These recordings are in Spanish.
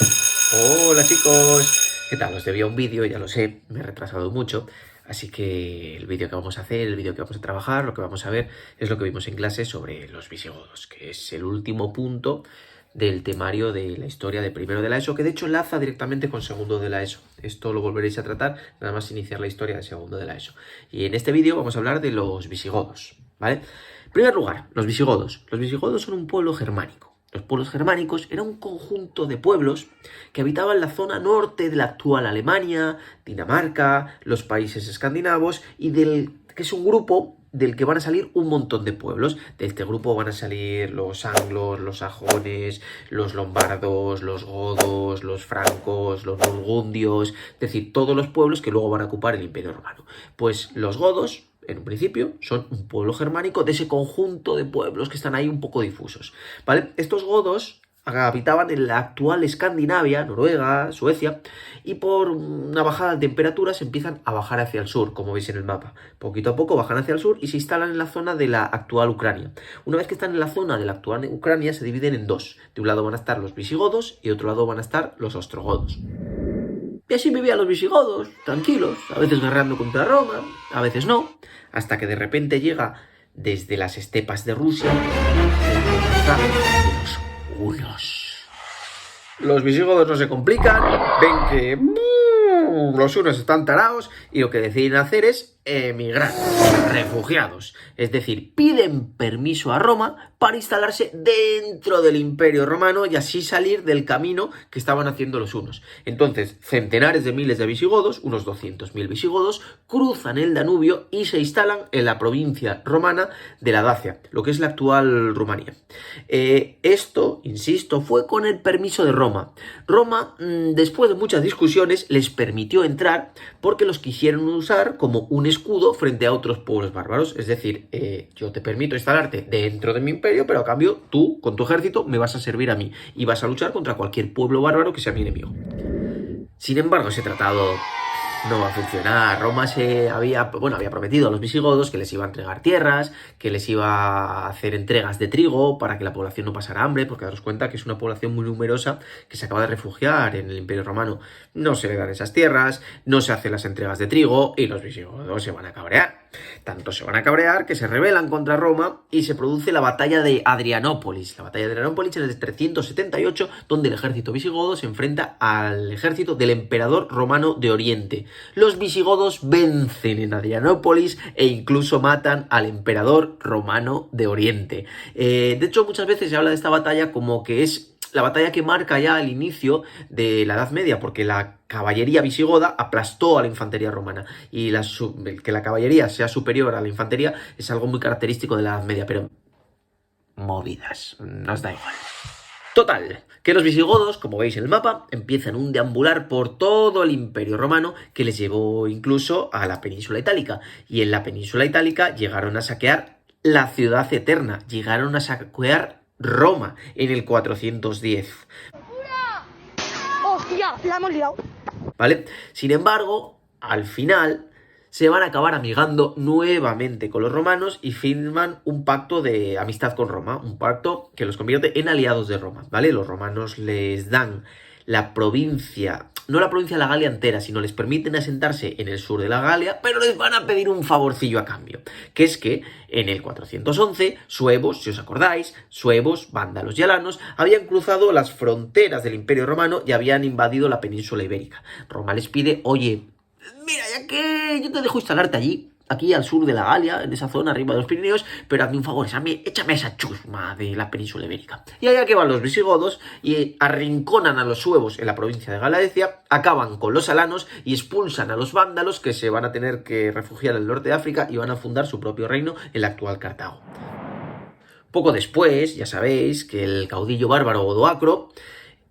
Hola chicos, ¿qué tal? Os debía un vídeo, ya lo sé, me he retrasado mucho, así que el vídeo que vamos a hacer, el vídeo que vamos a trabajar, lo que vamos a ver es lo que vimos en clase sobre los visigodos, que es el último punto del temario de la historia de primero de la ESO, que de hecho enlaza directamente con segundo de la ESO. Esto lo volveréis a tratar nada más iniciar la historia de segundo de la ESO. Y en este vídeo vamos a hablar de los visigodos, ¿vale? En primer lugar, los visigodos. Los visigodos son un pueblo germánico. Los pueblos germánicos eran un conjunto de pueblos que habitaban la zona norte de la actual Alemania, Dinamarca, los países escandinavos y que es un grupo del que van a salir un montón de pueblos. De este grupo van a salir los anglos, los sajones, los lombardos, los godos, los francos, los burgundios, es decir, todos los pueblos que luego van a ocupar el Imperio Romano. Pues los godos, en un principio, son un pueblo germánico de ese conjunto de pueblos que están ahí un poco difusos, ¿vale? Estos godos habitaban en la actual Escandinavia, Noruega, Suecia, y por una bajada de temperaturas empiezan a bajar hacia el sur, como veis en el mapa. Poquito a poco bajan hacia el sur y se instalan en la zona de la actual Ucrania. Una vez que están en la zona de la actual Ucrania, se dividen en dos. De un lado van a estar los visigodos y de otro lado van a estar los ostrogodos. Y así vivían los visigodos, tranquilos, a veces guerreando contra Roma, a veces no, hasta que de repente llega desde las estepas de Rusia los hunos. Los visigodos no se complican, ven que los hunos están tarados y lo que deciden hacer es emigrar, refugiados. Es decir, piden permiso a Roma para instalarse dentro del Imperio Romano y así salir del camino que estaban haciendo los hunos. Entonces, centenares de miles de visigodos, unos 200.000 visigodos, cruzan el Danubio y se instalan en la provincia romana de la Dacia, lo que es la actual Rumanía. Esto, insisto, fue con el permiso de Roma. Roma, después de muchas discusiones, les permitió entrar porque los quisieron usar como un escudo frente a otros pueblos bárbaros. Es decir, yo te permito instalarte dentro de mi imperio, pero a cambio tú, con tu ejército, me vas a servir a mí y vas a luchar contra cualquier pueblo bárbaro que sea mi enemigo. Sin embargo, ese tratado no va a funcionar. Roma había prometido a los visigodos que les iba a entregar tierras, que les iba a hacer entregas de trigo para que la población no pasara hambre, porque daros cuenta que es una población muy numerosa que se acaba de refugiar en el Imperio Romano. No se le dan esas tierras, no se hacen las entregas de trigo y los visigodos se van a cabrear. Tanto se van a cabrear que se rebelan contra Roma y se produce la batalla de Adrianópolis. La batalla de Adrianópolis en el 378, donde el ejército visigodo se enfrenta al ejército del emperador romano de Oriente. Los visigodos vencen en Adrianópolis e incluso matan al emperador romano de Oriente. De hecho, muchas veces se habla de esta batalla como que es la batalla que marca ya el inicio de la Edad Media, porque la caballería visigoda aplastó a la infantería romana. Y que la caballería sea superior a la infantería es algo muy característico de la Edad Media, pero movidas, nos da igual. Total, que los visigodos, como veis en el mapa, empiezan un deambular por todo el Imperio Romano que les llevó incluso a la península itálica. Y en la península itálica llegaron a saquear la ciudad eterna, llegaron a saquear Roma en el 410. ¡Hostia! ¡La hemos liado! ¿Vale? Sin embargo, al final se van a acabar amigando nuevamente con los romanos y firman un pacto de amistad con Roma, un pacto que los convierte en aliados de Roma, ¿vale? Los romanos les dan la provincia, no la provincia de la Galia entera, sino les permiten asentarse en el sur de la Galia, pero les van a pedir un favorcillo a cambio, que es que en el 411 suevos, si os acordáis, suevos, vándalos y alanos habían cruzado las fronteras del Imperio Romano y habían invadido la península ibérica. Roma les pide, oye, mira, ya que yo te dejo instalarte allí, aquí al sur de la Galia, en esa zona arriba de los Pirineos, pero hazme un favor, échame esa chusma de la península ibérica. Y allá que van los visigodos y arrinconan a los suevos en la provincia de Galaecia, acaban con los alanos y expulsan a los vándalos que se van a tener que refugiar en el norte de África y van a fundar su propio reino en la actual Cartago. Poco después, ya sabéis que el caudillo bárbaro Odoacro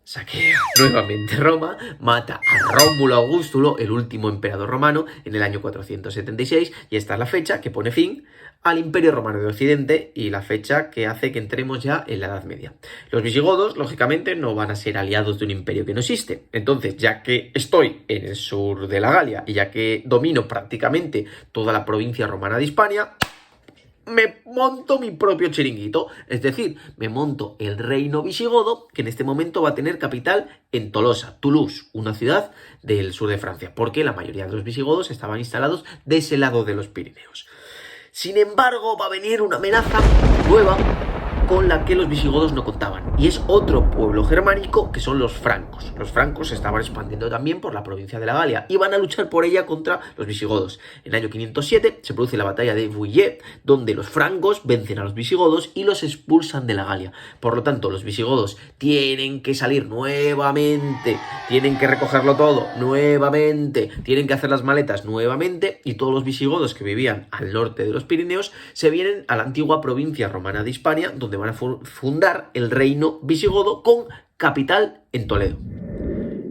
saquea nuevamente Roma, mata a Rómulo Augustulo, el último emperador romano, en el año 476, y esta es la fecha que pone fin al Imperio Romano de Occidente y la fecha que hace que entremos ya en la Edad Media. Los visigodos, lógicamente, no van a ser aliados de un imperio que no existe. Entonces, ya que estoy en el sur de la Galia y ya que domino prácticamente toda la provincia romana de Hispania, me monto mi propio chiringuito. Es decir, me monto el reino visigodo, que en este momento va a tener capital en Tolosa, Toulouse, una ciudad del sur de Francia, porque la mayoría de los visigodos estaban instalados de ese lado de los Pirineos. Sin embargo, va a venir una amenaza nueva con la que los visigodos no contaban, y es otro pueblo germánico que son los francos. Los francos se estaban expandiendo también por la provincia de la Galia y van a luchar por ella contra los visigodos. En el año 507 se produce la batalla de Vouillé, donde los francos vencen a los visigodos y los expulsan de la Galia. Por lo tanto, los visigodos tienen que salir nuevamente, tienen que recogerlo todo nuevamente, tienen que hacer las maletas nuevamente, y todos los visigodos que vivían al norte de los Pirineos se vienen a la antigua provincia romana de Hispania, donde van a fundar el reino visigodo con capital en Toledo.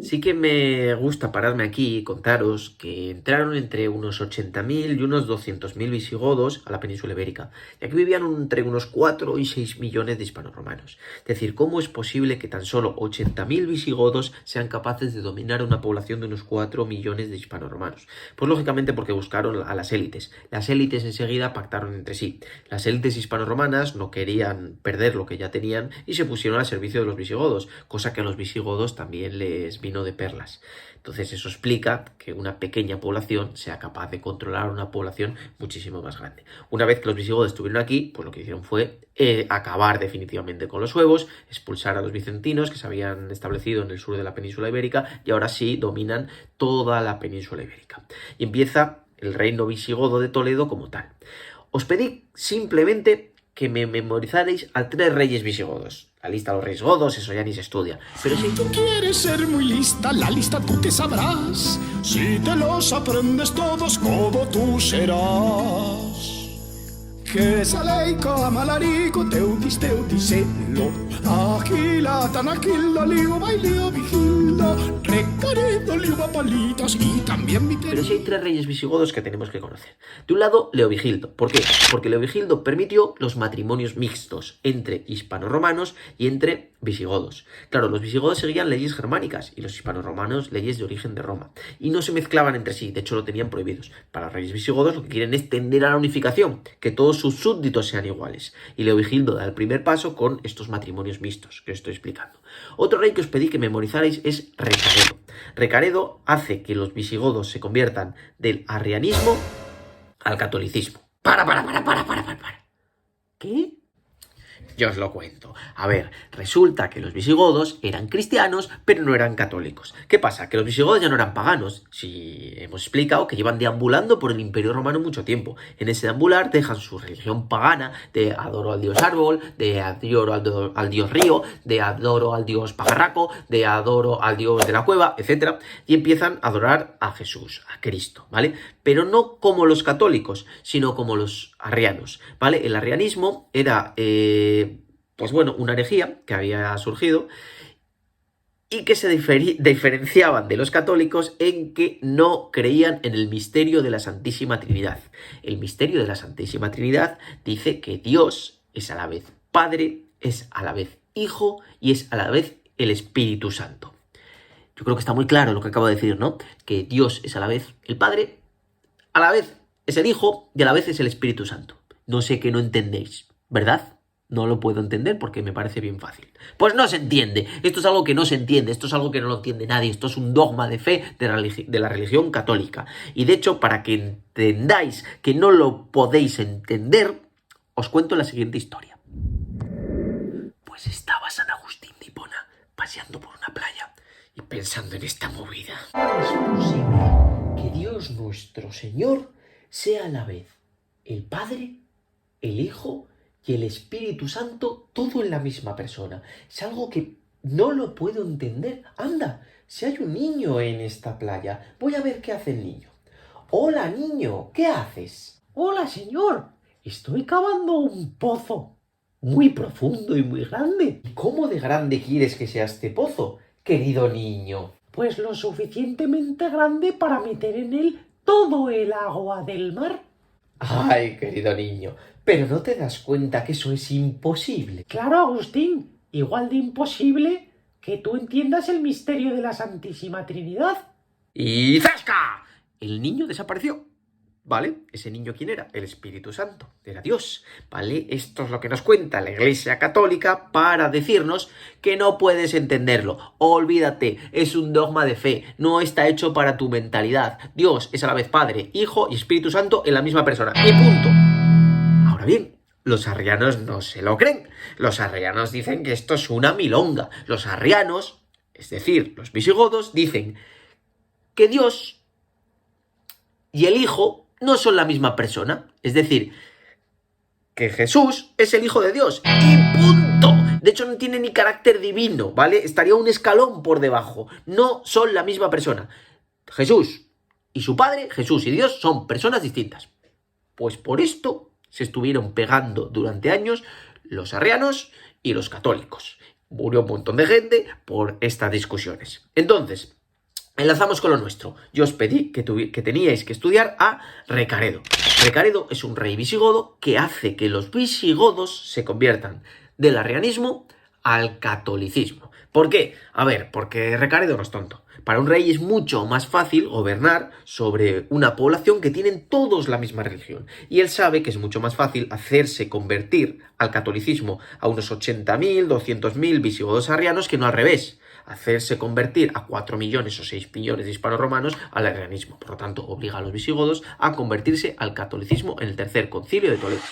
Sí que me gusta pararme aquí y contaros que entraron entre unos 80.000 y unos 200.000 visigodos a la península ibérica, y aquí vivían entre unos 4 y 6 millones de hispanoromanos. Es decir, ¿cómo es posible que tan solo 80.000 visigodos sean capaces de dominar una población de unos 4 millones de hispanoromanos? Pues lógicamente porque buscaron a las élites. Las élites enseguida pactaron entre sí. Las élites hispanoromanas no querían perder lo que ya tenían y se pusieron al servicio de los visigodos, cosa que a los visigodos también les vino de perlas. Entonces eso explica que una pequeña población sea capaz de controlar una población muchísimo más grande. Una vez que los visigodos estuvieron aquí, pues lo que hicieron fue acabar definitivamente con los suevos, expulsar a los bizantinos que se habían establecido en el sur de la península ibérica y ahora sí dominan toda la península ibérica. Y empieza el reino visigodo de Toledo como tal. Os pedí simplemente que me memorizarais a 3 reyes visigodos. La lista de los reyes godos, eso ya ni se estudia. Pero si tú quieres ser muy lista, la lista tú te sabrás. Si te los aprendes todos, como tú serás. Que saleico, amalarico, teutiselo. Aquila, tanaquila, liu, bailio, vigilda. Recaredo, liuba, palitas y también mi. Pero sí hay 3 reyes visigodos que tenemos que conocer. De un lado, Leovigildo. ¿Por qué? Porque Leovigildo permitió los matrimonios mixtos entre hispanoromanos y entre visigodos. Claro, los visigodos seguían leyes germánicas y los hispanoromanos leyes de origen de Roma. Y no se mezclaban entre sí, de hecho lo tenían prohibidos. Para los reyes visigodos lo que quieren es tender a la unificación, que todos sus súbditos sean iguales. Y Leovigildo da el primer paso con estos matrimonios mixtos que os estoy explicando. Otro rey que os pedí que memorizarais es Recaredo. Recaredo hace que los visigodos se conviertan del arrianismo al catolicismo. Para. ¿Qué? Yo os lo cuento. A ver, resulta que los visigodos eran cristianos, pero no eran católicos. ¿Qué pasa? Que los visigodos ya no eran paganos. Si hemos explicado que llevan deambulando por el Imperio Romano mucho tiempo. En ese deambular dejan su religión pagana de adoro al dios árbol, de adoro al dios río, de adoro al dios pajarraco, de adoro al dios de la cueva, etc. Y empiezan a adorar a Jesús, a Cristo, ¿vale? Pero no como los católicos, sino como los arrianos, ¿vale? El arrianismo era, pues bueno, una herejía que había surgido y que se diferenciaban de los católicos en que no creían en el misterio de la Santísima Trinidad. El misterio de la Santísima Trinidad dice que Dios es a la vez Padre, es a la vez Hijo y es a la vez el Espíritu Santo. Yo creo que está muy claro lo que acabo de decir, ¿no? Que Dios es a la vez el Padre, a la vez es el Hijo y a la vez es el Espíritu Santo. No sé qué no entendéis, ¿verdad? No lo puedo entender porque me parece bien fácil. Pues no se entiende. Esto es algo que no se entiende. Esto es algo que no lo entiende nadie. Esto es un dogma de fe de la religión católica. Y de hecho, para que entendáis que no lo podéis entender, os cuento la siguiente historia. Pues estaba San Agustín de Hipona paseando por una playa y pensando en esta movida. ¿Es posible que Dios nuestro Señor sea a la vez el Padre, el Hijo y el Espíritu Santo, todo en la misma persona? Es algo que no lo puedo entender. Anda, si hay un niño en esta playa, voy a ver qué hace el niño. Hola, niño, ¿qué haces? Hola, señor, estoy cavando un pozo muy profundo y muy grande. ¿Y cómo de grande quieres que sea este pozo, querido niño? Pues lo suficientemente grande para meter en él todo el agua del mar. Ay, querido niño, pero ¿no te das cuenta que eso es imposible? Claro, Agustín, igual de imposible que tú entiendas el misterio de la Santísima Trinidad. ¡Y zasca! El niño desapareció. ¿vale? ¿Ese niño quién era? El Espíritu Santo, era Dios, ¿vale? Esto es lo que nos cuenta la Iglesia Católica para decirnos que no puedes entenderlo. Olvídate, es un dogma de fe, no está hecho para tu mentalidad. Dios es a la vez Padre, Hijo y Espíritu Santo en la misma persona. Y punto. Ahora bien, los arrianos no se lo creen. Los arrianos dicen que esto es una milonga. Los arrianos, es decir, los visigodos, dicen que Dios y el Hijo no son la misma persona. Es decir, que Jesús es el Hijo de Dios. ¡Y punto! De hecho, no tiene ni carácter divino, ¿vale? Estaría un escalón por debajo. No son la misma persona. Jesús y su Padre, Jesús y Dios, son personas distintas. Pues por esto se estuvieron pegando durante años los arrianos y los católicos. Murió un montón de gente por estas discusiones. Entonces, enlazamos con lo nuestro. Yo os pedí que teníais que estudiar a Recaredo. Recaredo es un rey visigodo que hace que los visigodos se conviertan del arrianismo al catolicismo. ¿Por qué? A ver, porque Recaredo no es tonto. Para un rey es mucho más fácil gobernar sobre una población que tienen todos la misma religión. Y él sabe que es mucho más fácil hacerse convertir al catolicismo a unos 80.000, 200.000 visigodos arrianos que no al revés. Hacerse convertir a 4 millones o 6 millones de hispanorromanos al arrianismo. Por lo tanto, obliga a los visigodos a convertirse al catolicismo en el tercer concilio de Toledo.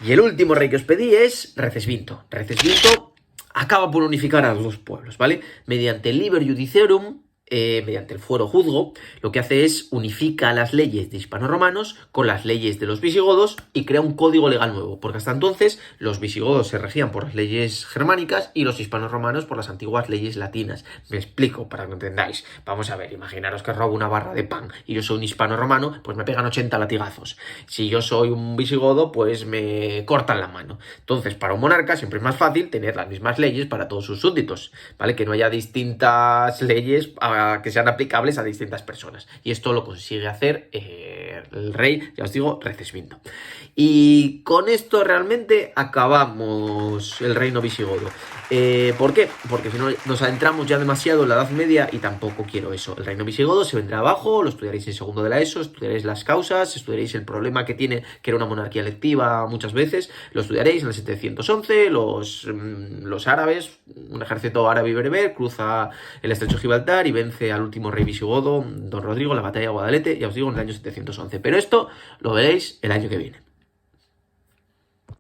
Y el último rey que os pedí es Recesvinto. Recesvinto acaba por unificar a los dos pueblos, ¿vale? Mediante el Liber Judicarum, mediante el fuero juzgo, lo que hace es unifica las leyes de hispanorromanos con las leyes de los visigodos y crea un código legal nuevo, porque hasta entonces los visigodos se regían por las leyes germánicas y los hispanorromanos por las antiguas leyes latinas. Me explico para que lo entendáis. Vamos a ver, imaginaros que robo una barra de pan y yo soy un hispanorromano, pues me pegan 80 latigazos. Si yo soy un visigodo, pues me cortan la mano. Entonces, para un monarca siempre es más fácil tener las mismas leyes para todos sus súbditos, ¿vale? Que no haya distintas leyes que sean aplicables a distintas personas. Y esto lo consigue hacer el rey, ya os digo, Recesvinto. Y con esto realmente acabamos el reino visigodo. ¿Por qué? Porque si no nos adentramos ya demasiado en la Edad Media y tampoco quiero eso. El reino visigodo se vendrá abajo, lo estudiaréis en segundo de la ESO, estudiaréis las causas, estudiaréis el problema que tiene, que era una monarquía electiva muchas veces, lo estudiaréis en el 711, los árabes, un ejército árabe y bereber, cruza el estrecho de Gibraltar y vence al último rey visigodo, don Rodrigo, en la batalla de Guadalete, ya os digo, en el año 711. Pero esto lo veréis el año que viene.